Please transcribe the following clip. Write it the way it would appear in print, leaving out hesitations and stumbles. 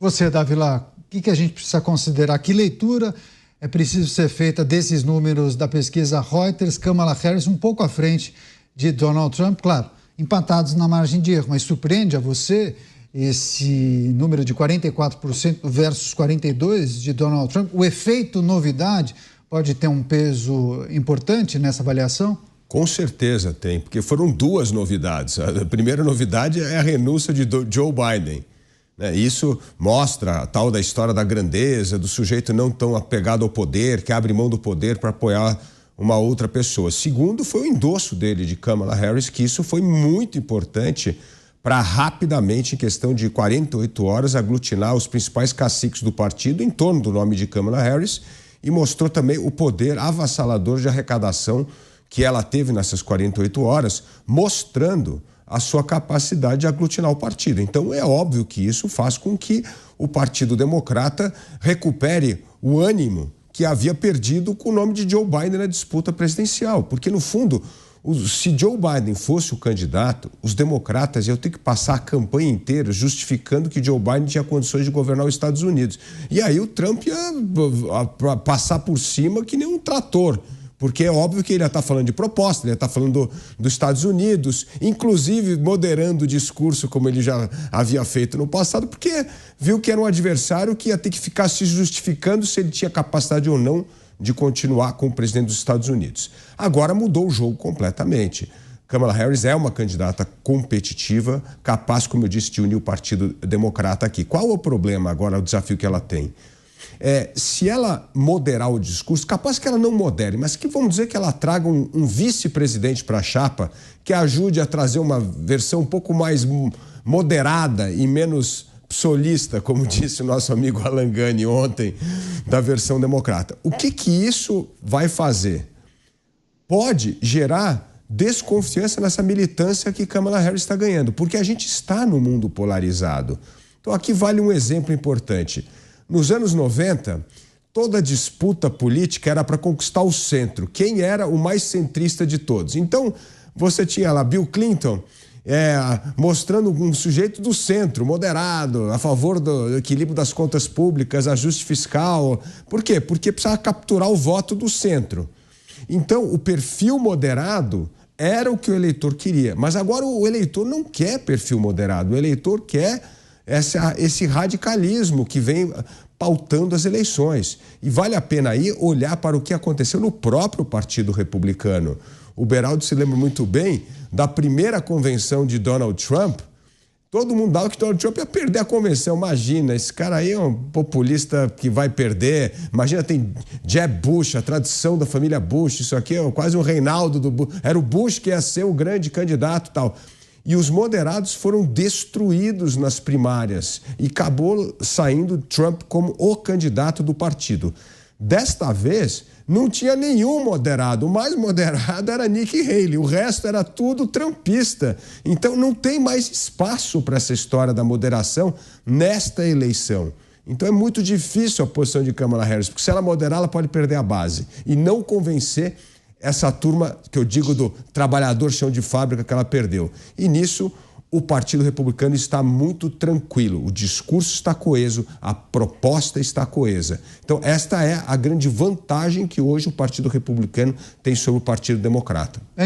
Você, Davila, o que a gente precisa considerar? Que leitura é preciso ser feita desses números da pesquisa Reuters, Kamala Harris um pouco à frente de Donald Trump? Claro, empatados na margem de erro, mas surpreende a você esse número de 44% versus 42% de Donald Trump? O efeito novidade pode ter um peso importante nessa avaliação? Com certeza tem, porque foram duas novidades. A primeira novidade é a renúncia de Joe Biden. Isso mostra a tal da história da grandeza, do sujeito não tão apegado ao poder, que abre mão do poder para apoiar uma outra pessoa. Segundo, foi o endosso dele, de Kamala Harris, que isso foi muito importante para rapidamente, em questão de 48 horas, aglutinar os principais caciques do partido em torno do nome de Kamala Harris, e mostrou também o poder avassalador de arrecadação que ela teve nessas 48 horas, mostrando a sua capacidade de aglutinar o partido. Então é óbvio que isso faz com que o Partido Democrata recupere o ânimo que havia perdido com o nome de Joe Biden na disputa presidencial, porque no fundo, se Joe Biden fosse o candidato, os democratas iam ter que passar a campanha inteira justificando que Joe Biden tinha condições de governar os Estados Unidos. E aí o Trump ia passar por cima que nem um trator, porque é óbvio que ele ia estar falando de proposta, ele ia estar falando dos Estados Unidos, inclusive moderando o discurso como ele já havia feito no passado, porque viu que era um adversário que ia ter que ficar se justificando se ele tinha capacidade ou não de continuar como presidente dos Estados Unidos. Agora mudou o jogo completamente. Kamala Harris é uma candidata competitiva, capaz, como eu disse, de unir o Partido Democrata aqui. Qual é o problema agora, o desafio que ela tem? Se ela moderar o discurso, capaz que ela não modere, mas que vamos dizer que ela traga um vice-presidente para a chapa que ajude a trazer uma versão um pouco mais moderada e menos solista, como disse o nosso amigo Alan Gani ontem, da versão democrata. O que isso vai fazer? Pode gerar desconfiança nessa militância que Kamala Harris está ganhando, porque a gente está no mundo polarizado. Então aqui vale um exemplo importante. Nos anos 90, toda disputa política era para conquistar o centro. Quem era o mais centrista de todos? Então, você tinha lá Bill Clinton mostrando um sujeito do centro, moderado, a favor do equilíbrio das contas públicas, ajuste fiscal. Por quê? Porque precisava capturar o voto do centro. Então, o perfil moderado era o que o eleitor queria. Mas agora o eleitor não quer perfil moderado, o eleitor quer esse radicalismo que vem pautando as eleições. E vale a pena aí olhar para o que aconteceu no próprio Partido Republicano. O Beraldo se lembra muito bem da primeira convenção de Donald Trump. Todo mundo dava que Donald Trump ia perder a convenção. Imagina, esse cara aí é um populista que vai perder. Imagina, tem Jeb Bush, a tradição da família Bush. Isso aqui é quase um Reinaldo do Bush. Era o Bush que ia ser o grande candidato e tal. E os moderados foram destruídos nas primárias e acabou saindo Trump como o candidato do partido. Desta vez, não tinha nenhum moderado. O mais moderado era Nikki Haley. O resto era tudo trumpista. Então, não tem mais espaço para essa história da moderação nesta eleição. Então, é muito difícil a posição de Kamala Harris, porque se ela moderar, ela pode perder a base e não convencer essa turma que eu digo do trabalhador chão de fábrica que ela perdeu. E nisso, o Partido Republicano está muito tranquilo. O discurso está coeso, a proposta está coesa. Então, esta é a grande vantagem que hoje o Partido Republicano tem sobre o Partido Democrata.